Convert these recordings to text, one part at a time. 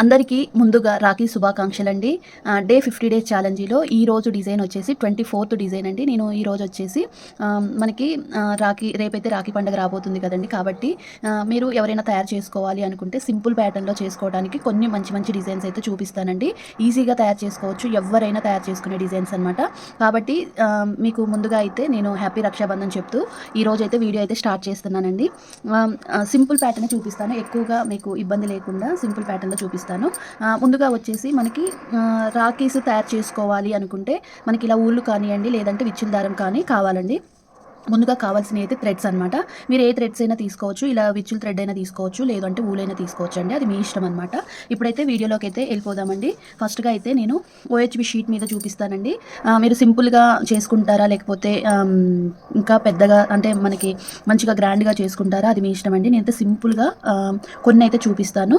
అందరికీ ముందుగా Rakhi శుభాకాంక్షలండి. Day 50 days ఛాలెంజ్‌లో ఈరోజు డిజైన్ వచ్చేసి 24థ్ డిజైన్ అండి. నేను ఈరోజు వచ్చేసి మనకి రేపైతే రాఖీ పండుగ రాబోతుంది కదండీ! కాబట్టి మీరు ఎవరైనా తయారు చేసుకోవాలి అనుకుంటే సింపుల్ ప్యాటర్న్‌లో చేసుకోవడానికి కొన్ని మంచి మంచి డిజైన్స్ అయితే చూపిస్తానండి. ఈజీగా తయారు చేసుకోవచ్చు. ఎవ్వరైనా తయారు చేసుకునే డిజైన్స్ అనమాట. కాబట్టి మీకు ముందుగా అయితే నేను హ్యాపీ రక్షాబంధన్ చెప్తూ ఈరోజైతే వీడియో అయితే స్టార్ట్ చేస్తున్నానండి. సింపుల్ ప్యాటర్నే చూపిస్తాను. ఎక్కువగా మీకు ఇబ్బంది లేకుండా సింపుల్ ప్యాటర్న్‌లో చూపిస్తాను. ముందుగా వచ్చేసి మనకి రాఖీస్ తయారు చేసుకోవాలి అనుకుంటే మనకి ఇలా ఊళ్ళు కానియండి, లేదంటే విచ్చుల దారం కానీ కావాలండి. ముందుగా కావాల్సినవి అయితే థ్రెడ్స్ అనమాట. మీరు ఏ థ్రెడ్స్ అయినా తీసుకోవచ్చు. ఇలా విచ్చుల థ్రెడ్ అయినా తీసుకోవచ్చు, లేదంటే ఊలైనా తీసుకోవచ్చు అండి. అది మీ ఇష్టం అనమాట. ఇప్పుడైతే వీడియోలోకి అయితే వెళ్ళిపోదామండి. ఫస్ట్గా అయితే నేను OHB షీట్ మీద చూపిస్తానండి. మీరు సింపుల్గా చేసుకుంటారా, లేకపోతే ఇంకా పెద్దగా అంటే మనకి మంచిగా గ్రాండ్గా చేసుకుంటారా, అది మీ ఇష్టం అండి. నేనైతే సింపుల్గా కొన్ని అయితే చూపిస్తాను.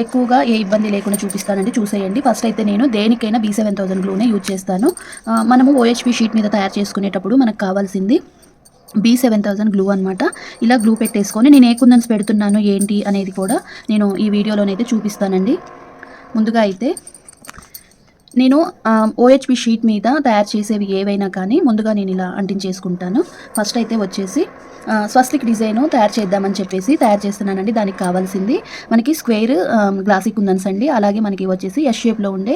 ఎక్కువగా ఏ ఇబ్బంది లేకుండా చూపిస్తానండి, చూసేయండి. ఫస్ట్ అయితే నేను దేనికైనా B7000 గ్లూనే యూజ్ చేస్తాను. మనము OHB షీట్ మీద తయారు చేసుకునేటప్పుడు మనకు కావాల్సింది B7000 గ్లూ అనమాట. ఇలా గ్లూ పెట్టేసుకొని నేను ఏ కుందన్స్ పెడుతున్నాను ఏంటి అనేది కూడా నేను ఈ వీడియోలోనైతే చూపిస్తానండి. ముందుగా అయితే నేను OHB షీట్ మీద తయారు చేసేవి ఏవైనా కానీ ముందుగా నేను ఇలా అంటించేసుకుంటాను. ఫస్ట్ అయితే వచ్చేసి స్వస్తిక్ డిజైను తయారు చేద్దామని చెప్పేసి తయారు చేస్తున్నానండి. దానికి కావాల్సింది మనకి స్క్వేర్ గ్లాసీ కుందన్స్ అండి. అలాగే మనకి వచ్చేసి ఎస్ షేప్లో ఉండే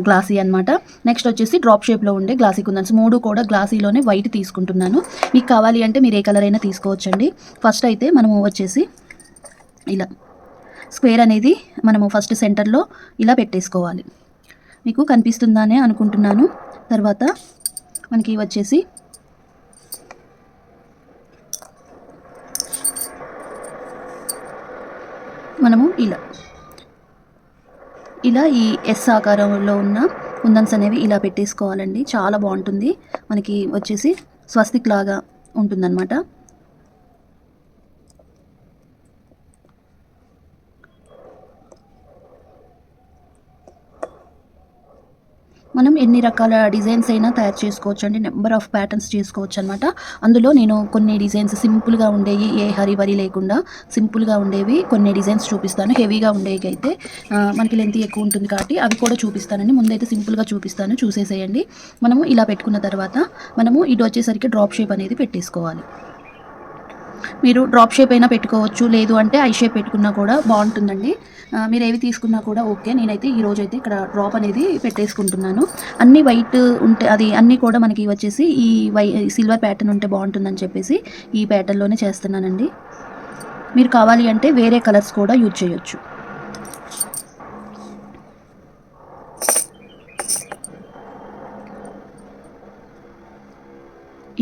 గ్లాసీ అనమాట. నెక్స్ట్ వచ్చేసి డ్రాప్ షేప్లో ఉండే గ్లాసీ కుందన్స్. 3 కూడా గ్లాసీలోనే వైట్ తీసుకుంటున్నాను. మీకు కావాలి అంటే మీరు ఏ కలర్ అయినా తీసుకోవచ్చండి. ఫస్ట్ అయితే మనము వచ్చేసి ఇలా స్క్వేర్ అనేది మనము ఫస్ట్ సెంటర్లో ఇలా పెట్టేసుకోవాలి. మీకు కనిపిస్తుందనే అనుకుంటున్నాను. తర్వాత మనకి వచ్చేసి మనము ఇలా ఈ ఎస్ ఆకారంలో ఉన్న కుందన్స్ అనేవి ఇలా పెట్టేసుకోవాలండి. చాలా బాగుంటుంది. మనకి వచ్చేసి స్వస్తిక్ లాగా ఉంటుందన్నమాట. మనం ఎన్ని రకాల డిజైన్స్ అయినా తయారు చేసుకోవచ్చు అండి. నెంబర్ ఆఫ్ ప్యాటర్న్స్ చేసుకోవచ్చు అనమాట. అందులో నేను కొన్ని డిజైన్స్ సింపుల్గా ఉండేవి, ఏ హరివరి లేకుండా సింపుల్గా ఉండేవి కొన్ని డిజైన్స్ చూపిస్తాను. హెవీగా ఉండేవి అయితే మనకి లెంత్ ఎక్కువ ఉంటుంది కాబట్టి అవి కూడా చూపిస్తానండి. ముందైతే సింపుల్గా చూపిస్తాను, చూసేసేయండి. మనము ఇలా పెట్టుకున్న తర్వాత మనము ఇటు వచ్చేసరికి డ్రాప్ షేప్ అనేది పెట్టేసుకోవాలి. మీరు డ్రాప్ షేప్ అయినా పెట్టుకోవచ్చు, లేదు అంటే ఐ షేప్ పెట్టుకున్నా కూడా బాగుంటుందండి. మీరు ఏవి తీసుకున్నా కూడా ఓకే. నేనైతే ఈరోజు అయితే ఇక్కడ డ్రాప్ అనేది పెట్టేసుకుంటున్నాను. అన్నీ వైట్ ఉంటే అది అన్నీ కూడా మనకి వచ్చేసి ఈ సిల్వర్ ప్యాటర్న్ ఉంటే బాగుంటుందని చెప్పేసి ఈ ప్యాటర్న్లోనే చేస్తున్నానండి. మీరు కావాలి అంటే వేరే కలర్స్ కూడా యూజ్ చేయొచ్చు.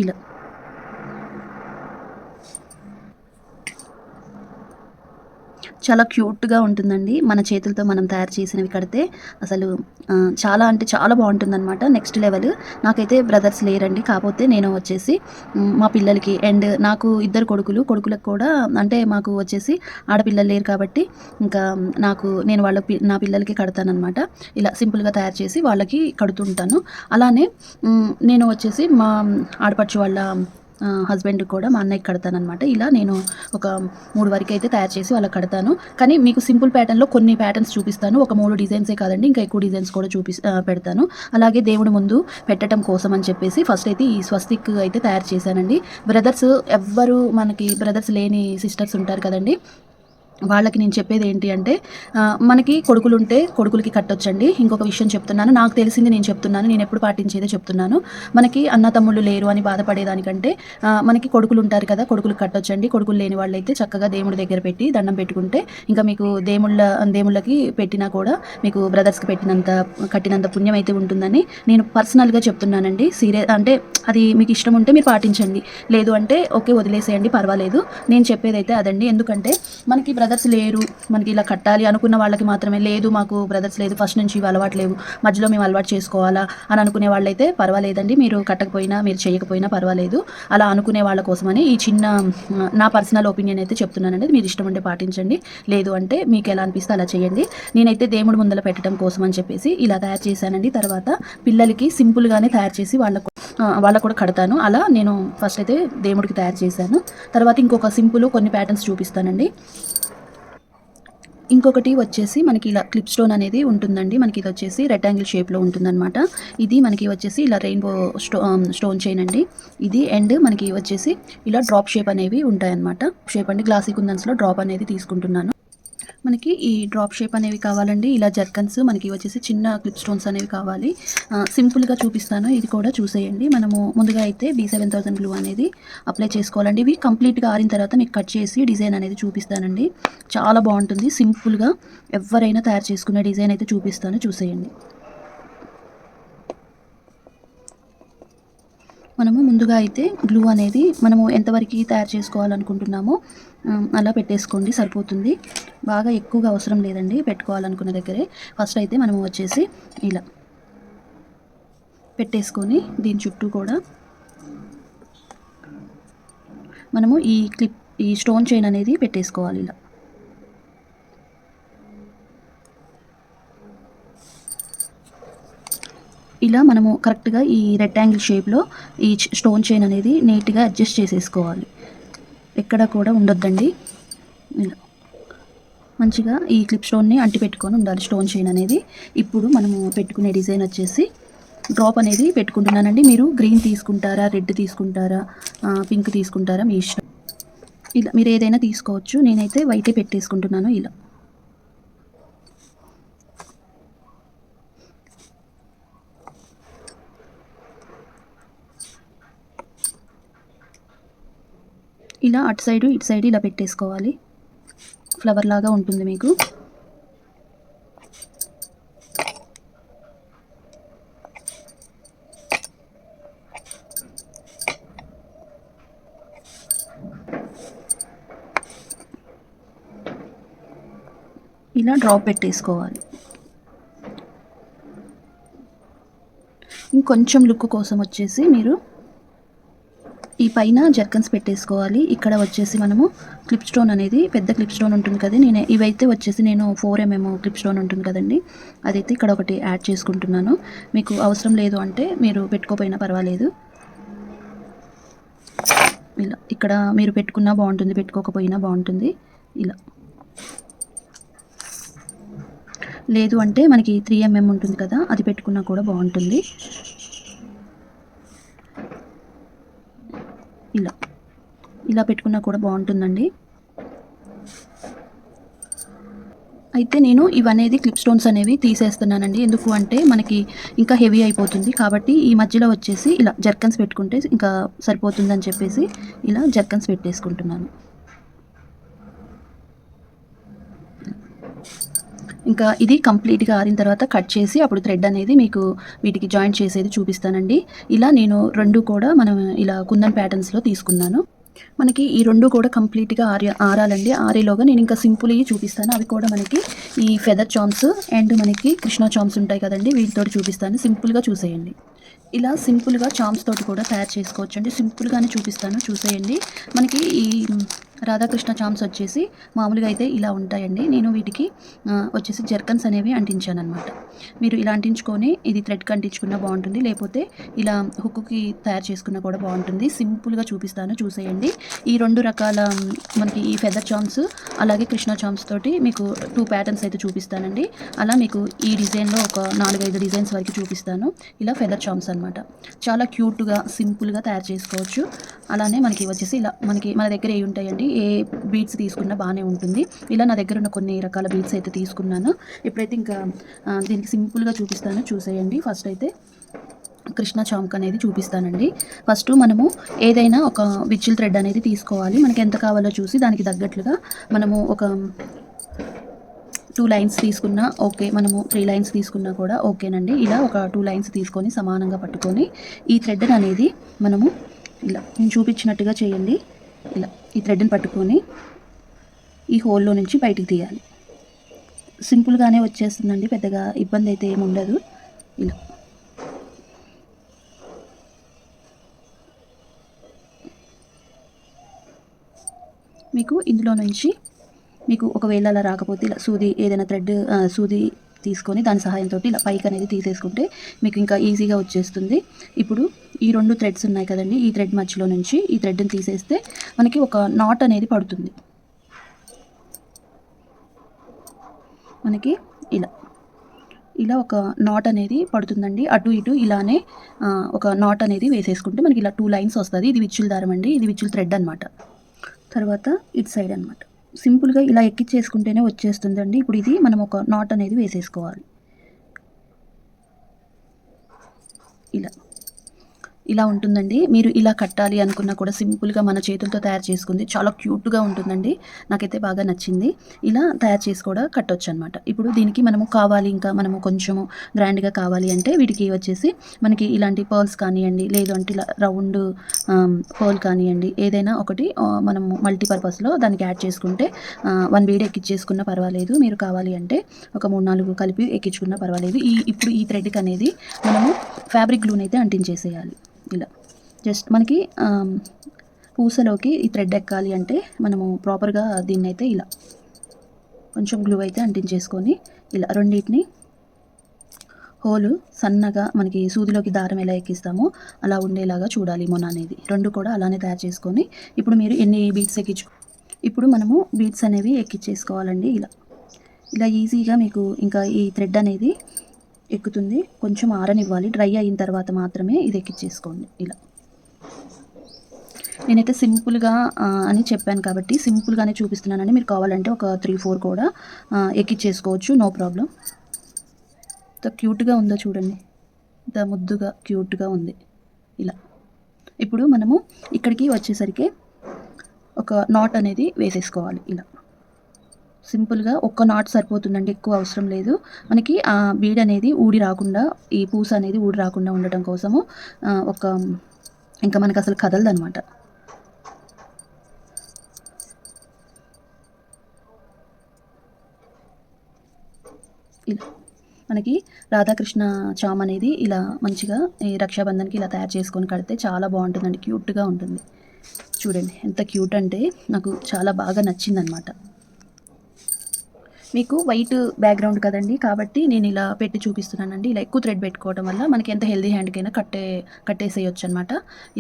ఇలా చాలా క్యూట్గా ఉంటుందండి. మన చేతులతో మనం తయారు చేసినవి కడితే అసలు చాలా అంటే చాలా బాగుంటుందన్నమాట. Next level. నాకైతే బ్రదర్స్ లేరండి. కాకపోతే నేను వచ్చేసి మా పిల్లలకి అండ్ నాకు 2 కొడుకులకు కూడా అంటే మాకు వచ్చేసి ఆడపిల్లలు లేరు కాబట్టి ఇంకా నేను నా పిల్లలకి కడతానన్నమాట. ఇలా సింపుల్గా తయారు చేసి వాళ్ళకి కడుతుంటాను. అలానే నేను వచ్చేసి మా ఆడపడుచు వాళ్ళ హస్బెండ్ కూడా మా అన్నయ్యకి కడతానమాట. ఇలా నేను ఒక 3 వరకు అయితే తయారు చేసి వాళ్ళకి కడతాను. కానీ మీకు సింపుల్ ప్యాటర్న్లో కొన్ని ప్యాటర్న్స్ చూపిస్తాను. ఒక 3 డిజైన్సే కాదండి, ఇంకా ఎక్కువ డిజైన్స్ కూడా పెడతాను. అలాగే దేవుడి ముందు పెట్టడం కోసం అని చెప్పేసి ఫస్ట్ అయితే ఈ స్వస్తిక్ అయితే తయారు చేశానండి. మనకి బ్రదర్స్ లేని సిస్టర్స్ ఉంటారు కదండి, వాళ్ళకి నేను చెప్పేది ఏంటి అంటే మనకి కొడుకులుంటే కొడుకులకి కట్టొచ్చండి. ఇంకొక విషయం చెప్తున్నాను, నాకు తెలిసింది నేను చెప్తున్నాను, నేను ఎప్పుడు పాటించేదే చెప్తున్నాను. మనకి అన్న తమ్ముళ్ళు లేరు అని బాధపడేదానికంటే మనకి కొడుకులు ఉంటారు కదా, కొడుకులకు కట్టొచ్చండి. కొడుకులు లేని వాళ్ళైతే చక్కగా దేవుడి దగ్గర పెట్టి దండం పెట్టుకుంటే ఇంకా మీకు దేవుళ్ళకి పెట్టినా కూడా మీకు బ్రదర్స్కి కట్టినంత పుణ్యం అయితే ఉంటుందని నేను పర్సనల్గా చెప్తున్నానండి. అంటే అది మీకు ఇష్టం ఉంటే మీరు పాటించండి, లేదు అంటే ఓకే వదిలేసేయండి, పర్వాలేదు. నేను చెప్పేదైతే అదండి. ఎందుకంటే మనకి బ్రదర్స్ లేరు, మనకి ఇలా కట్టాలి అనుకున్న వాళ్ళకి మాత్రమే, లేదు మాకు బ్రదర్స్ లేదు, ఫస్ట్ నుంచి ఇవి అలవాటు లేవు, మధ్యలో మేము అలవాటు చేసుకోవాలా అని అనుకునే వాళ్ళైతే పర్వాలేదండి. మీరు కట్టకపోయినా మీరు చేయకపోయినా పర్వాలేదు. అలా అనుకునే వాళ్ళ కోసమని ఈ చిన్న నా పర్సనల్ ఒపీనియన్ అయితే చెప్తున్నానండి. మీరు ఇష్టం ఉంటే పాటించండి, లేదు అంటే మీకు ఎలా అనిపిస్తే అలా చేయండి. నేనైతే దేవుడి ముందర పెట్టడం కోసం అని చెప్పేసి ఇలా తయారు చేశానండి. తర్వాత పిల్లలకి సింపుల్గానే తయారు చేసి వాళ్ళకు కూడా కడతాను. అలా నేను ఫస్ట్ అయితే దేవుడికి తయారు చేశాను. తర్వాత ఇంకొక సింపుల్ కొన్ని ప్యాటర్న్స్ చూపిస్తానండి. ఇంకొకటి వచ్చేసి మనకి ఇలా క్లిప్ స్టోన్ అనేది ఉంటుందండి. మనకి ఇది వచ్చేసి రెక్టాంగిల్ షేప్‌లో ఉంటుందనమాట. ఇది మనకి వచ్చేసి ఇలా రెయిన్‌బో స్టోన్ చైన్ అండి. ఇది అండ్ మనకి వచ్చేసి ఇలా డ్రాప్ షేప్ అనేవి ఉంటాయన్నమాట. షేప్ అండి గ్లాసీ కుందన్స్‌లో డ్రాప్ అనేది తీసుకుంటున్నాను. మనకి ఈ డ్రాప్ షేప్ అనేవి కావాలండి. ఇలా జర్కన్స్ మనకి వచ్చేసి చిన్న క్లిప్ స్టోన్స్ అనేవి కావాలి. సింపుల్‌గా చూపిస్తాను. ఇది కూడా చూసేయండి. మనము ముందుగా అయితే B7000 గ్లూ అనేది అప్లై చేసుకోవాలండి. ఇవి కంప్లీట్‌గా ఆరిన తర్వాత మీకు కట్ చేసి డిజైన్ అనేది చూపిస్తానండి. చాలా బాగుంటుంది. సింపుల్‌గా ఎవరైనా తయారు చేసుకునే డిజైన్ అయితే చూపిస్తాను, చూసేయండి. మనము ముందుగా అయితే గ్లూ అనేది మనము ఎంతవరకు తయారు చేసుకోవాలనుకుంటున్నామో అలా పెట్టేసుకోండి, సరిపోతుంది. బాగా ఎక్కువగా అవసరం లేదండి పెట్టుకోవాలనుకున్న దగ్గరే. ఫస్ట్ అయితే మనము వచ్చేసి ఇలా పెట్టేసుకొని దీని చుట్టూ కూడా మనము ఈ స్టోన్ చైన్ అనేది పెట్టేసుకోవాలి. ఇలా ఇలా మనము కరెక్ట్గా ఈ రెక్టాంగిల్ షేప్లో ఈ స్టోన్ చైన్ అనేది నీట్గా అడ్జస్ట్ చేసేసుకోవాలి. ఎక్కడ కూడా ఉండొద్దండి. ఇలా మంచిగా ఈ క్లిప్ స్టోన్ని అంటి పెట్టుకొని ఉండాలి స్టోన్ చైన్ అనేది. ఇప్పుడు మనము పెట్టుకునే డిజైన్ వచ్చేసి డ్రాప్ అనేది పెట్టుకుంటున్నానండి. మీరు గ్రీన్ తీసుకుంటారా, రెడ్ తీసుకుంటారా, పింక్ తీసుకుంటారా, మీ ఇష్టం. ఇలా మీరు ఏదైనా తీసుకోవచ్చు. నేనైతే వైటే పెట్టేసుకుంటున్నాను. ఇలా ఇలా అటు సైడు ఇటు సైడ్ ఇలా పెట్టేసుకోవాలి. ఫ్లవర్ లాగా ఉంటుంది మీకు. ఇలా డ్రాప్ పెట్టేసుకోవాలి. ఇంకొంచెం లుక్ కోసం వచ్చేసి మీరు ఈ పైన జర్కన్స్ పెట్టేసుకోవాలి. ఇక్కడ వచ్చేసి మనము క్లిప్ స్టోన్ అనేది పెద్ద క్లిప్ స్టోన్ ఉంటుంది కదా, ఇవైతే వచ్చేసి నేను 4mm క్లిప్ స్టోన్ ఉంటుంది కదండి, అదైతే ఇక్కడ ఒకటి యాడ్ చేసుకుంటున్నాను. మీకు అవసరం లేదు అంటే మీరు పెట్టుకోపోయినా పర్వాలేదు. ఇలా ఇక్కడ మీరు పెట్టుకున్నా బాగుంటుంది, పెట్టుకోకపోయినా బాగుంటుంది. ఇలా లేదు అంటే మనకి 3mm ఉంటుంది కదా, అది పెట్టుకున్నా కూడా బాగుంటుంది. ఇలా ఇలా పెట్టుకున్నా కూడా బాగుంటుందండి. అయితే నేను ఇవనేది క్లిప్ స్టోన్స్ అనేవి తీసేస్తున్నానండి. ఎందుకు అంటే మనకి ఇంకా హెవీ అయిపోతుంది కాబట్టి ఈ మధ్యలో వచ్చేసి ఇలా జర్కన్స్ పెట్టుకుంటే ఇంకా సరిపోతుందని చెప్పేసి ఇలా జర్కన్స్ పెట్టేసుకుంటున్నాను. ఇంకా ఇది కంప్లీట్గా ఆరిన తర్వాత కట్ చేసి అప్పుడు థ్రెడ్ అనేది మీకు వీటికి జాయింట్ చేసేది చూపిస్తానండి. ఇలా నేను 2 కూడా మనం ఇలా కుందన్ ప్యాటర్న్స్లో తీసుకున్నాను. మనకి ఈ 2 కూడా కంప్లీట్గా ఆరాలండి. ఆరేలోగా నేను ఇంకా సింపుల్ చూపిస్తాను. అవి కూడా మనకి ఈ ఫెదర్ చామ్స్ అండ్ మనకి కృష్ణ చామ్స్ ఉంటాయి కదండి, వీటితో చూపిస్తాను. సింపుల్గా చూసేయండి. ఇలా సింపుల్గా చామ్స్ తోటి కూడా తయారు చేసుకోవచ్చండి. సింపుల్గానే చూపిస్తాను, చూసేయండి. మనకి ఈ రాధాకృష్ణ చామ్స్ వచ్చేసి మామూలుగా అయితే ఇలా ఉంటాయండి. నేను వీటికి వచ్చేసి జర్కన్స్ అనేవి అంటించాను అనమాట. మీరు ఇలా అంటించుకొని ఇది థ్రెడ్కి అంటించుకున్నా బాగుంటుంది, లేకపోతే ఇలా హుక్కి తయారు చేసుకున్నా కూడా బాగుంటుంది. సింపుల్గా చూపిస్తాను, చూసేయండి. ఈ 2 రకాల మనకి ఈ ఫెదర్ చామ్స్ అలాగే కృష్ణ చామ్స్ తోటి మీకు 2 ప్యాటర్న్స్ అయితే చూపిస్తానండి. అలా మీకు ఈ డిజైన్లో ఒక 4-5 డిజైన్స్ వరకు చూపిస్తాను. ఇలా ఫెదర్ చామ్స్ అనమాట. చాలా క్యూట్గా సింపుల్గా తయారు చేసుకోవచ్చు. అలానే మనకి వచ్చేసి ఇలా మన దగ్గర ఏ ఉంటాయండి, ఏ బీడ్స్ తీసుకున్నా బాగానే ఉంటుంది. ఇలా నా దగ్గర ఉన్న కొన్ని రకాల బీడ్స్ అయితే తీసుకున్నాను. ఇప్పుడైతే ఇంకా దీనికి సింపుల్గా చూపిస్తాను, చూసేయండి. ఫస్ట్ అయితే కృష్ణ చామ్క్ అనేది చూపిస్తానండి. ఫస్ట్ మనము ఏదైనా ఒక విచ్చిల్ థ్రెడ్ అనేది తీసుకోవాలి. మనకి ఎంత కావాలో చూసి దానికి తగ్గట్లుగా మనము ఒక 2 లైన్స్ తీసుకున్నా ఓకే, మనము 3 లైన్స్ తీసుకున్నా కూడా ఓకేనండి. ఇలా ఒక 2 లైన్స్ తీసుకొని సమానంగా పట్టుకొని ఈ థ్రెడ్ అనేది మనము ఇలా నేను చూపించినట్టుగా చేయండి. ఇలా ఈ థ్రెడ్ని పట్టుకొని ఈ హోల్లో నుంచి బయటికి తీయాలి. సింపుల్గానే వచ్చేస్తుందండి, పెద్దగా ఇబ్బంది అయితే ఏమి ఉండదు. ఇలా మీకు ఇందులో నుంచి మీకు ఒకవేళ అలా రాకపోతే ఇలా ఏదైనా థ్రెడ్ సూది తీసుకొని దాని సహాయంతో ఇలా పైకి అనేది తీసేసుకుంటే మీకు ఇంకా ఈజీగా వచ్చేస్తుంది. ఇప్పుడు ఈ 2 థ్రెడ్స్ ఉన్నాయి కదండి, ఈ థ్రెడ్ మధ్యలో నుంచి ఈ థ్రెడ్ని తీసేస్తే మనకి ఒక నాట్ అనేది పడుతుంది. మనకి ఇలా ఇలా ఒక నాట్ అనేది పడుతుందండి. అటు ఇటు ఇలానే ఒక నాట్ అనేది వేసేసుకుంటే మనకి ఇలా 2 లైన్స్ వస్తుంది. ఇది విచ్చుల దారం అండి, ఇది విచ్చుల థ్రెడ్ అనమాట. తర్వాత ఇటు సైడ్ అనమాట. సింపుల్గా ఇలా ఎక్కిచ్చేసుకుంటేనే వచ్చేస్తుందండి. ఇప్పుడు ఇది మనం ఒక నాట్ అనేది వేసేసుకోవాలి. ఇలా ఉంటుందండి. మీరు ఇలా కట్టాలి అనుకున్నా కూడా సింపుల్గా మన చేతులతో తయారు చేసుకుంది చాలా క్యూట్గా ఉంటుందండి. నాకైతే బాగా నచ్చింది. ఇలా తయారు చేసి కూడా కట్టొచ్చు అనమాట. ఇప్పుడు దీనికి మనము కావాలి, ఇంకా మనము కొంచెము గ్రాండ్గా కావాలి అంటే వీటికి వచ్చేసి మనకి ఇలాంటి పర్ల్స్ కానివ్వండి, లేదు అంటే ఇలా రౌండ్ పర్ల్ కానివ్వండి, ఏదైనా ఒకటి మనము మల్టీపర్పస్లో దానికి యాడ్ చేసుకుంటే 1 బీడ్ ఎక్కించేసుకున్నా పర్వాలేదు. మీరు కావాలి అంటే ఒక 3-4 కలిపి ఎక్కించుకున్నా పర్వాలేదు. ఇప్పుడు ఈ థ్రెడ్కి అనేది మనము ఫ్యాబ్రిక్ గ్లూని అయితే అంటించేసేయాలి. ఇలా జస్ట్ మనకి పూసలోకి ఈ థ్రెడ్ ఎక్కాలి అంటే మనము ప్రాపర్గా దీన్ని అయితే ఇలా కొంచెం గ్లూ అయితే అంటించేసుకొని ఇలా రెండింటిని హోలు సన్నగా మనకి సూదిలోకి దారం ఎలా ఎక్కిస్తామో అలా ఉండేలాగా చూడాలి మొన అనేది. రెండు కూడా అలానే తయారు చేసుకొని ఇప్పుడు మీరు ఎన్ని బీడ్స్ ఇప్పుడు మనము బీడ్స్ అనేవి ఎక్కించేసుకోవాలండి. ఇలా ఈజీగా మీకు ఇంకా ఈ థ్రెడ్ అనేది ఎక్కుతుంది. కొంచెం ఆరనివ్వాలి. డ్రై అయిన తర్వాత మాత్రమే ఇది ఎక్కించేసుకోండి. ఇలా నేనైతే సింపుల్గా అని చెప్పాను కాబట్టి సింపుల్గానే చూపిస్తున్నానండి. మీరు కావాలంటే ఒక 3-4 కూడా ఎక్కించేసుకోవచ్చు, నో ప్రాబ్లం. ఎంత క్యూట్గా ఉందో చూడండి, ఎంత ముద్దుగా క్యూట్గా ఉంది. ఇలా ఇప్పుడు మనము ఇక్కడికి వచ్చేసరికి ఒక నాట్ అనేది వేసేసుకోవాలి. ఇలా సింపుల్గా ఒక్క నాట్ సరిపోతుందండి, ఎక్కువ అవసరం లేదు. మనకి ఆ బీడ్ అనేది ఊడి రాకుండా, ఈ పూస అనేది ఊడి రాకుండా ఉండటం కోసము ఇంకా మనకు అసలు కదలదనమాట. ఇలా మనకి రాధాకృష్ణ చామ్ అనేది ఇలా మంచిగా ఈ రక్షాబంధన్కి ఇలా తయారు చేసుకొని కడితే చాలా బాగుంటుందండి, క్యూట్గా ఉంటుంది. చూడండి ఎంత క్యూట్ అంటే నాకు చాలా బాగా నచ్చిందనమాట. మీకు వైట్ బ్యాక్గ్రౌండ్ కదండి, కాబట్టి నేను ఇలా పెట్టి చూపిస్తున్నానండి. ఇలా ఎక్కువ థ్రెడ్ పెట్టుకోవడం వల్ల మనకి ఎంత హెల్దీ హ్యాండ్కైనా కట్టేసేయచ్చు అనమాట.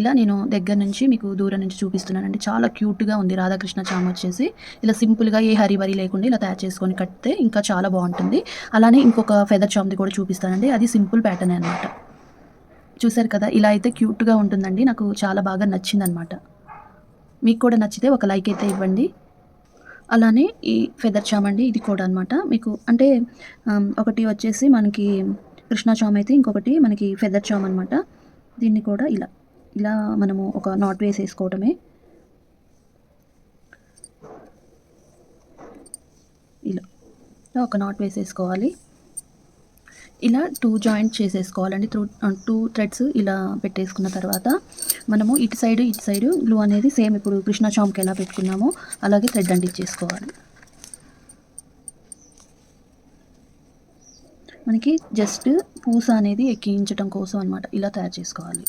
ఇలా నేను దగ్గర నుంచి మీకు దూరం నుంచి చూపిస్తున్నానండి. చాలా క్యూట్గా ఉంది రాధాకృష్ణ చామ్ వచ్చేసి. ఇలా సింపుల్గా ఏ హరిబరి లేకుండా ఇలా తయారు చేసుకొని కడితే ఇంకా చాలా బాగుంటుంది. అలానే ఇంకొక ఫెదర్ చామ్ది కూడా చూపిస్తానండి, అది సింపుల్ ప్యాటర్న్ అనమాట. చూసారు కదా, ఇలా అయితే క్యూట్గా ఉంటుందండి. నాకు చాలా బాగా నచ్చిందనమాట. మీకు కూడా నచ్చితే ఒక లైక్ అయితే ఇవ్వండి. అలానే ఈ ఫెదర్ చామ్ అండి, ఇది కూడా అనమాట. మీకు అంటే ఒకటి వచ్చేసి మనకి కృష్ణా చామ్ అయితే, ఇంకొకటి మనకి ఫెదర్ చామ్ అనమాట. దీన్ని కూడా ఇలా మనము ఒక నాట్ వేసేసుకోవటమే. ఇలా ఒక నాట్ వేసేసుకోవాలి. ఇలా 2 జాయింట్ చేసేసుకోవాలండి. 2 థ్రెడ్స్ ఇలా పెట్టేసుకున్న తర్వాత మనము ఇటు సైడ్ గ్లూ అనేది సేమ్ ఇప్పుడు కృష్ణ చామ్కి ఎలా పెట్టుకున్నామో అలాగే థ్రెడ్ అంటించేసుకోవాలి. మనకి జస్ట్ పూస అనేది ఎక్కించడం కోసం అనమాట ఇలా తయారు చేసుకోవాలి.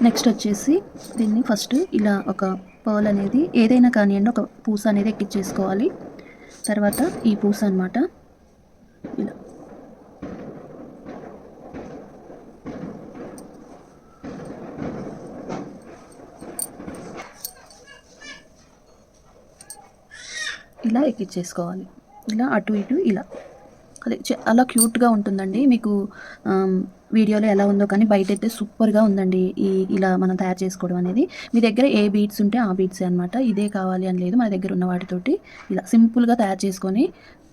నెక్స్ట్ వచ్చేసి దీన్ని ఫస్ట్ ఇలా ఒక పర్ల్ అనేది ఏదైనా కానివ్వండి, ఒక పూస అనేది ఎక్కించేసుకోవాలి. తర్వాత ఈ పూస అనమాట ఇలా ఎక్కించేసుకోవాలి. ఇలా అటు ఇటు ఇలా అదే అలా క్యూట్గా ఉంటుందండి. మీకు వీడియోలో ఎలా ఉందో కానీ బయట అయితే సూపర్గా ఉందండి ఇలా మనం తయారు చేసుకోవడం అనేది. మీ దగ్గర ఏ బీడ్స్ ఉంటే ఆ బీడ్సే అనమాట, ఇదే కావాలి అని లేదు. మన దగ్గర ఉన్న వాటితోటి ఇలా సింపుల్గా తయారు చేసుకొని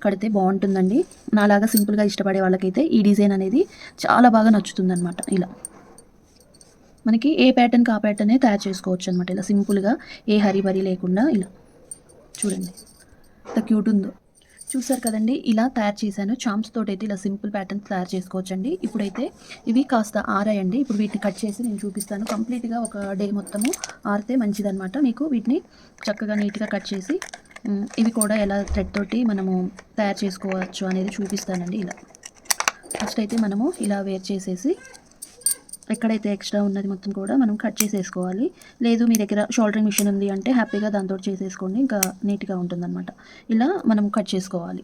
కడితే బాగుంటుందండి. నాలాగా సింపుల్గా ఇష్టపడే వాళ్ళకైతే ఈ డిజైన్ అనేది చాలా బాగా నచ్చుతుందనమాట. ఇలా మనకి ఏ ప్యాటర్న్కి ఆ ప్యాటర్నే తయారు చేసుకోవచ్చు అనమాట. ఇలా సింపుల్గా ఏ హరిబరి లేకుండా ఇలా చూడండి ఎంత క్యూట్ ఉందో. చూసారు కదండి, ఇలా తయారు చేశాను. చామ్స్ తోటి అయితే ఇలా సింపుల్ ప్యాటర్న్స్ తయారు చేసుకోవచ్చండి. ఇప్పుడైతే ఇవి కాస్త ఆరాయండి. ఇప్పుడు వీటిని కట్ చేసి నేను చూపిస్తాను. కంప్లీట్గా ఒక డే మొత్తము ఆరితే మంచిదన్నమాట. మీకు వీటిని చక్కగా నీట్గా కట్ చేసి ఇవి కూడా ఎలా థ్రెడ్ తోటి మనము తయారు చేసుకోవచ్చు అనేది చూపిస్తానండి. ఇలా ఫస్ట్ అయితే మనము ఇలా వేర్ చేసేసి ఎక్కడైతే ఎక్స్ట్రా ఉన్నది మొత్తం కూడా మనం కట్ చేసేసుకోవాలి. లేదు మీ దగ్గర షోల్డరింగ్ మిషన్ ఉంది అంటే హ్యాపీగా దాంతో చేసేసుకోండి, ఇంకా నీట్గా ఉంటుందన్నమాట. ఇలా మనం కట్ చేసుకోవాలి.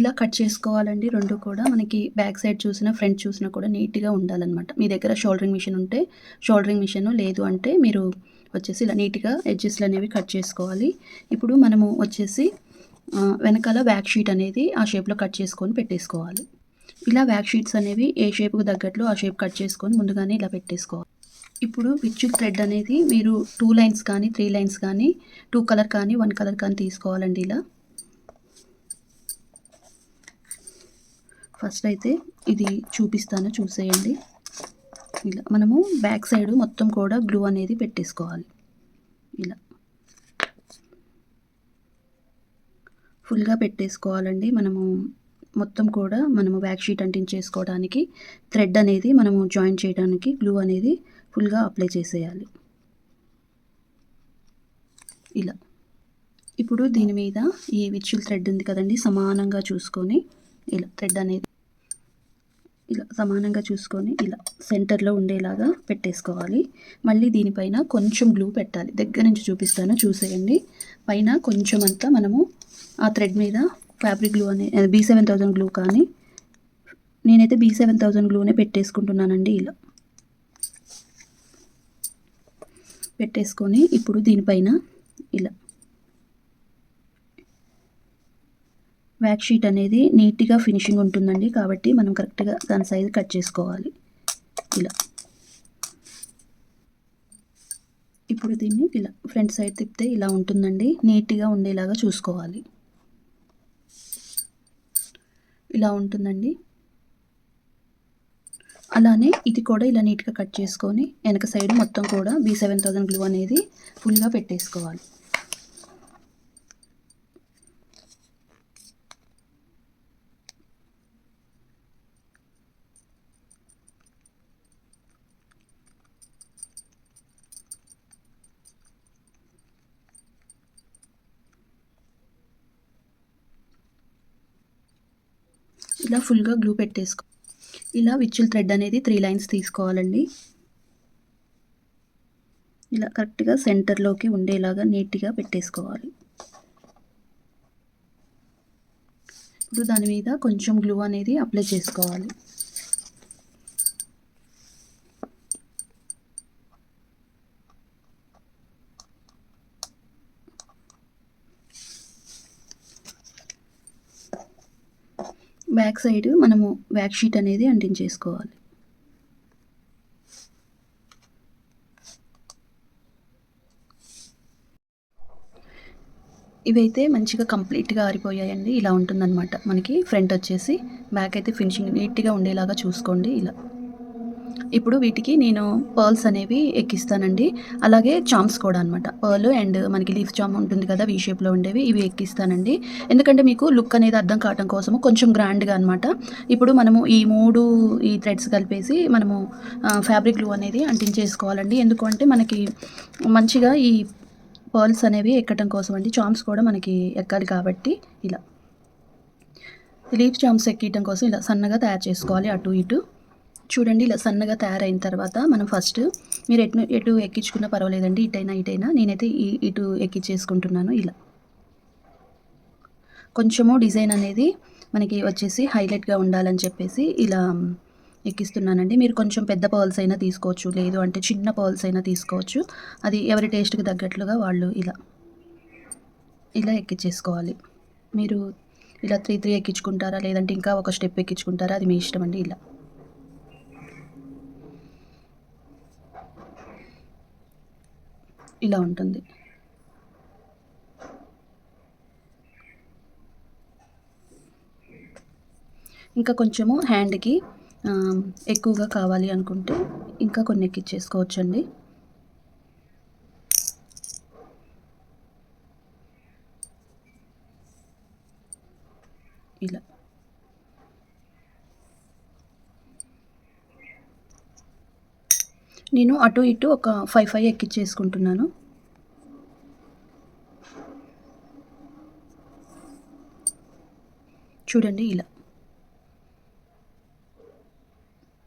ఇలా కట్ చేసుకోవాలండి. రెండు కూడా మనకి బ్యాక్ సైడ్ చూసినా ఫ్రంట్ చూసినా కూడా నీట్గా ఉండాలన్నమాట. మీ దగ్గర షోల్డరింగ్ మిషన్ ఉంటే షోల్డరింగ్ మిషన్, లేదు అంటే మీరు వచ్చేసి ఇలా నీట్గా ఎడ్జెస్లు అనేవి కట్ చేసుకోవాలి. ఇప్పుడు మనము వచ్చేసి వెనకాల వ్యాక్ షీట్ అనేది ఆ షేప్‌లో కట్ చేసుకొని పెట్టేసుకోవాలి. ఇలా వ్యాక్ షీట్స్ అనేవి ఏ షేప్‌కి తగ్గట్లు ఆ షేప్ కట్ చేసుకొని ముందుగానే ఇలా పెట్టేసుకోవాలి. ఇప్పుడు విచ్చుల్ థ్రెడ్ అనేది మీరు 2 లైన్స్ కానీ, 3 లైన్స్ కానీ, 2 కలర్ కానీ, 1 కలర్ కానీ తీసుకోవాలండి ఇలా. ఫస్ట్ అయితే ఇది చూపిస్తాను చూసేయండి. ఇలా మనము బ్యాక్ సైడ్ మొత్తం కూడా గ్లూ అనేది పెట్టేసుకోవాలి. ఇలా ఫుల్‌గా పెట్టేసుకోవాలండి. మనము మొత్తం కూడా మనము బ్యాక్ షీట్ అంటించేసుకోవడానికి థ్రెడ్ అనేది మనము జాయిన్ చేయడానికి గ్లూ అనేది ఫుల్‌గా అప్లై చేసేయాలి. ఇలా ఇప్పుడు దీని మీద ఈ విచ్చుల్ థ్రెడ్ ఉంది కదండి, సమానంగా చూసుకొని ఇలా థ్రెడ్ అనేది ఇలా సమానంగా చూసుకొని ఇలా సెంటర్లో ఉండేలాగా పెట్టేసుకోవాలి. మళ్ళీ దీనిపైన కొంచెం గ్లూ పెట్టాలి. దగ్గర నుంచి చూపిస్తాను చూసేయండి. పైన కొంచెం అంతా మనము ఆ థ్రెడ్ మీద ఫ్యాబ్రిక్ గ్లూ అనే B7000 గ్లూ కానీ, నేనైతే B7000 గ్లూనే పెట్టేసుకుంటున్నానండి. ఇలా పెట్టేసుకొని ఇప్పుడు దీనిపైన ఇలా వ్యాక్ షీట్ అనేది నీట్‌గా ఫినిషింగ్ ఉంటుందండి. కాబట్టి మనం కరెక్ట్‌గా దాని సైజ్ కట్ చేసుకోవాలి. ఇలా ఇప్పుడు దీన్ని ఇలా ఫ్రంట్ సైడ్ తిప్పితే ఇలా ఉంటుందండి. నీట్‌గా ఉండేలాగా చూసుకోవాలి. ఇలా ఉంటుందండి. అలానే ఇది కూడా ఇలా నీట్‌గా కట్ చేసుకొని వెనక సైడ్ మొత్తం కూడా B7000 గ్లూ అనేది ఫుల్‌గా పెట్టేసుకోవాలి. ఇలా ఫుల్‌గా గ్లూ పెట్టేసుకో. ఇలా విచ్చుల్ థ్రెడ్ అనేది 3 లైన్స్ తీసుకోవాలండి. ఇలా కరెక్ట్‌గా సెంటర్‌లోకి ఉండేలాగా నీట్‌గా పెట్టేసుకోవాలి. ఇప్పుడు దాని మీద కొంచెం గ్లూ అనేది అప్లై చేసుకోవాలి. బ్యాక్ సైడ్ మనము వ్యాక్ షీట్ అనేది అంటించేసుకోవాలి. ఇవైతే మంచిగా కంప్లీట్‌గా ఆరిపోయాయండి. ఇలా ఉంటుందన్నమాట. మనకి ఫ్రంట్ వచ్చేసి, బ్యాక్ అయితే ఫినిషింగ్ నీట్‌గా ఉండేలాగా చూసుకోండి ఇలా. ఇప్పుడు వీటికి నేను పర్ల్స్ అనేవి ఎక్కిస్తానండి. అలాగే చామ్స్ కూడా అనమాట. పర్ల్ అండ్ మనకి లీఫ్ చామ్ ఉంటుంది కదా! వి షేప్‌లో ఉండేవి ఇవి ఎక్కిస్తానండి. ఎందుకంటే మీకు లుక్ అనేది అర్థం కావటం కోసము కొంచెం గ్రాండ్‌గా అనమాట. ఇప్పుడు మనము ఈ థ్రెడ్స్ కలిపేసి మనము ఫ్యాబ్రిక్ గ్లూ అనేది అంటించేసుకోవాలండి. ఎందుకు అంటే మనకి మంచిగా ఈ పర్ల్స్ అనేవి ఎక్కటం కోసం అండి. చామ్స్ కూడా మనకి ఎక్కాలి కాబట్టి ఇలా. లీఫ్ చామ్స్ ఎక్కియటం కోసం ఇలా సన్నగా తయారు చేసుకోవాలి అటు ఇటు. చూడండి ఇలా సన్నగా తయారైన తర్వాత మనం ఫస్ట్ మీరు ఎటు ఎక్కించుకున్నా పర్వాలేదండి. ఇటైనా నేనైతే ఇటు ఎక్కించేసుకుంటున్నాను ఇలా. కొంచెము డిజైన్ అనేది మనకి వచ్చేసి హైలైట్‌గా ఉండాలని చెప్పేసి ఇలా ఎక్కిస్తున్నానండి. మీరు కొంచెం పెద్ద పర్ల్స్ అయినా తీసుకోవచ్చు. లేదు అంటే చిన్న పర్ల్స్ అయినా తీసుకోవచ్చు. అది ఎవరి టేస్ట్‌కి తగ్గట్లుగా వాళ్ళు ఇలా ఎక్కించేసుకోవాలి. మీరు ఇలా 3 ఎక్కించుకుంటారా? లేదంటే ఇంకా ఒక స్టెప్ ఎక్కించుకుంటారా? అది మీ ఇష్టం అండి ఇలా. ఇలా ఉంటుంది. ఇంకా కొంచెము హ్యాండ్‌కి ఎక్కువగా కావాలి అనుకుంటే ఇంకా కొన్ని ఎక్కించేసుకోవచ్చండి. ఇలా. నేను అటు ఇటు ఒక 5 ఎక్కించేసుకుంటున్నాను. చూడండి ఇలా.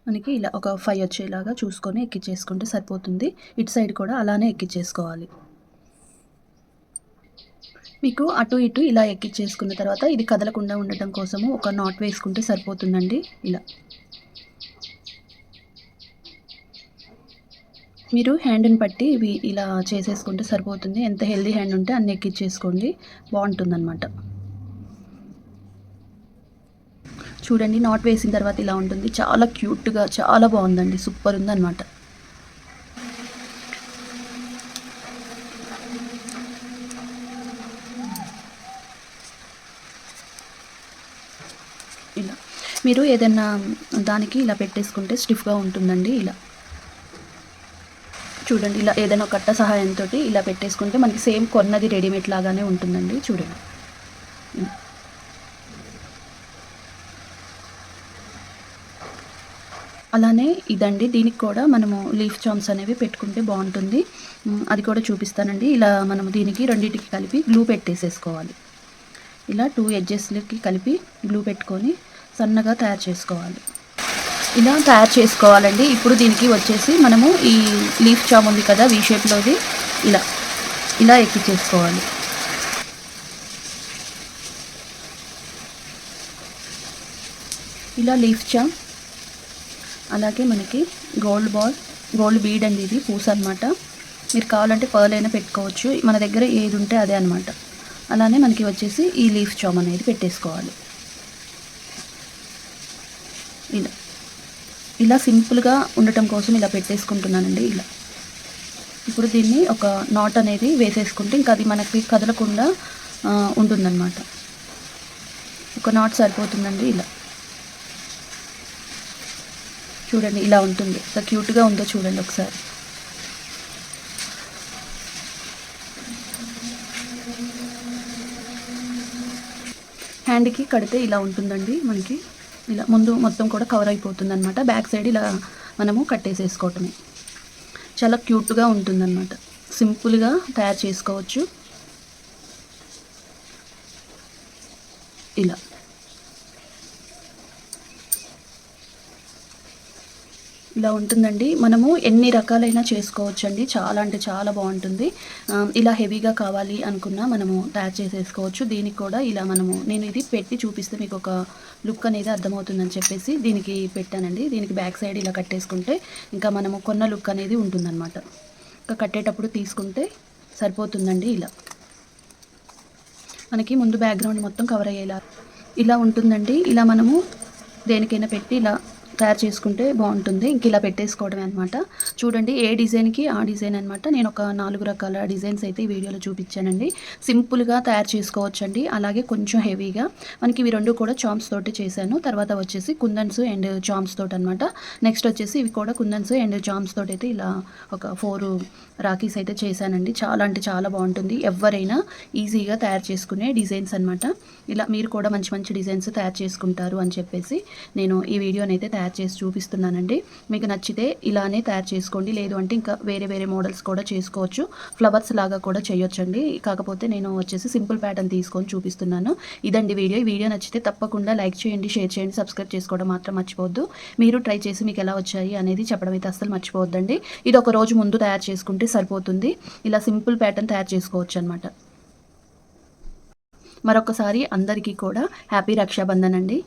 మనకి ఇలా ఒక 5 వచ్చేలాగా చూసుకొని ఎక్కించేసుకుంటే సరిపోతుంది. ఇటు సైడ్ కూడా అలానే ఎక్కించేసుకోవాలి. మీకు అటు ఇటు ఇలా ఎక్కించేసుకున్న తర్వాత ఇది కదలకుండా ఉండటం కోసము ఒక నాట్ వేసుకుంటే సరిపోతుందండి ఇలా. మీరు హ్యాండ్‌ని బట్టి ఇవి ఇలా చేసేసుకుంటే సరిపోతుంది. ఎంత హెల్తీ హ్యాండ్ ఉంటే అన్ని ఎక్కించేసుకోండి. బావుంటుందనమాట. చూడండి నాట్ వేసిన తర్వాత ఇలా ఉంటుంది. చాలా క్యూట్గా చాలా బాగుందండి, సూపర్ ఉందన్నమాట. ఇలా మీరు ఏదైనా దానికి ఇలా పెట్టేసుకుంటే స్టిఫ్గా ఉంటుందండి. ఇలా చూడండి, ఇలా ఏదైనా కట్ట సహాయంతో ఇలా పెట్టేసుకుంటే మనకి సేమ్ కొన్నది రెడీమేడ్ లాగానే ఉంటుందండి. చూడండి, అలానే ఇదండి, దీనికి కూడా మనము లీఫ్ చామ్స్ అనేవి పెట్టుకుంటే బాగుంటుంది. అది కూడా చూపిస్తానండి. ఇలా మనము దీనికి రెండింటికి కలిపి గ్లూ పెట్టేసేసుకోవాలి. ఇలా 2 ఎడ్జెస్లకి కలిపి గ్లూ పెట్టుకొని సన్నగా తయారు చేసుకోవాలి. ఇలా తయారు చేసుకోవాలండి. ఇప్పుడు దీనికి వచ్చేసి మనము ఈ లీఫ్ చామ్ ఉంది కదా వీ షేప్లోది, ఇలా ఇలా ఎక్కించేసుకోవాలి. ఇలా లీఫ్ చామ్, అలాగే మనకి గోల్డ్ బీడ్ అండి, ఇది పూస అనమాట. మీరు కావాలంటే పర్ల్ అయినా పెట్టుకోవచ్చు, మన దగ్గర ఏది ఉంటే అదే అనమాట. అలానే మనకి వచ్చేసి ఈ లీఫ్ చామ్ అనేది పెట్టేసుకోవాలి. ఇలా ఇలా సింపుల్గా ఉండటం కోసం ఇలా పెట్టేసుకుంటున్నానండి. ఇలా ఇప్పుడు దీన్ని ఒక నాట్ అనేది వేసేసుకుంటే ఇంకా అది మనకి కదలకుండా ఉంటుందన్నమాట. ఒక నాట్ సరిపోతుందండి. ఇలా చూడండి, ఇలా ఉంటుంది. ఎంత క్యూట్గా ఉందో చూడండి ఒకసారి. హ్యాండ్కి కడితే ఇలా ఉంటుందండి మనకి. ఇలా ముందు మొత్తం కూడా కవర్ అయిపోతుంది అనమాట. బ్యాక్ సైడ్ ఇలా మనము కట్టేసేసుకోవటమే. చాలా క్యూట్గా ఉంటుందన్నమాట. సింపుల్గా తయారు చేసుకోవచ్చు. ఇలా ఇలా ఉంటుందండి. మనము ఎన్ని రకాలైనా చేసుకోవచ్చండి. చాలా అంటే చాలా బాగుంటుంది. ఇలా హెవీగా కావాలి అనుకున్నా మనము తయారు చేసేసుకోవచ్చు. దీనికి కూడా ఇలా నేను ఇది పెట్టి చూపిస్తే మీకు ఒక లుక్ అనేది అర్థమవుతుందని చెప్పేసి దీనికి పెట్టానండి. దీనికి బ్యాక్ సైడ్ ఇలా కట్టేసుకుంటే ఇంకా మనము కొన్న లుక్ అనేది ఉంటుందన్నమాట. ఇంకా కట్టేటప్పుడు తీసుకుంటే సరిపోతుందండి. ఇలా మనకి ముందు బ్యాక్గ్రౌండ్ మొత్తం కవర్ అయ్యేలా ఇలా ఉంటుందండి. ఇలా మనము దేనికైనా పెట్టి ఇలా తయారు చేసుకుంటే బాగుంటుంది. ఇంక ఇలా పెట్టేసుకోవడమే అనమాట. చూడండి, ఏ డిజైన్కి ఆ డిజైన్ అనమాట. నేను ఒక 4 రకాల డిజైన్స్ అయితే ఈ వీడియోలో చూపించానండి. సింపుల్గా తయారు చేసుకోవచ్చండి. అలాగే కొంచెం హెవీగా మనకి ఇవి రెండు కూడా చామ్స్ తోటి చేశాను. తర్వాత వచ్చేసి కుందన్స్ అండ్ చామ్స్ తోటి అనమాట. నెక్స్ట్ వచ్చేసి ఇవి కూడా కుందన్స్ అండ్ చామ్స్ తోటి అయితే ఇలా ఒక 4 రాఖీస్ అయితే చేశానండి. చాలా అంటే చాలా బాగుంటుంది. ఎవరైనా ఈజీగా తయారు చేసుకునే డిజైన్స్ అనమాట. ఇలా మీరు కూడా మంచి మంచి డిజైన్స్ తయారు చేసుకుంటారు అని చెప్పేసి నేను ఈ వీడియోని అయితే తయారు చేసి చూపిస్తున్నానండి. మీకు నచ్చితే ఇలానే తయారు చేసుకోండి. లేదు అంటే ఇంకా వేరే వేరే మోడల్స్ కూడా చేసుకోవచ్చు. ఫ్లవర్స్ లాగా కూడా చేయొచ్చండి. కాకపోతే నేను వచ్చేసి సింపుల్ ప్యాటర్న్ తీసుకొని చూపిస్తున్నాను. ఇదండి వీడియో. ఈ వీడియో నచ్చితే తప్పకుండా లైక్ చేయండి, షేర్ చేయండి, సబ్స్క్రైబ్ చేసుకోవడం మాత్రం మర్చిపోవద్దు. మీరు ట్రై చేసి మీకు ఎలా వచ్చాయి అనేది చెప్పడం అయితే అస్సలు మర్చిపోవద్దండి. ఇది ఒక రోజు ముందు తయారు చేసుకుంటే సరిపోతుంది. ఇలా సింపుల్ ప్యాటర్న్ తయారు చేసుకోవచ్చు అనమాట. మరొకసారి అందరికీ కూడా హ్యాపీ రక్షాబంధన్ అండి.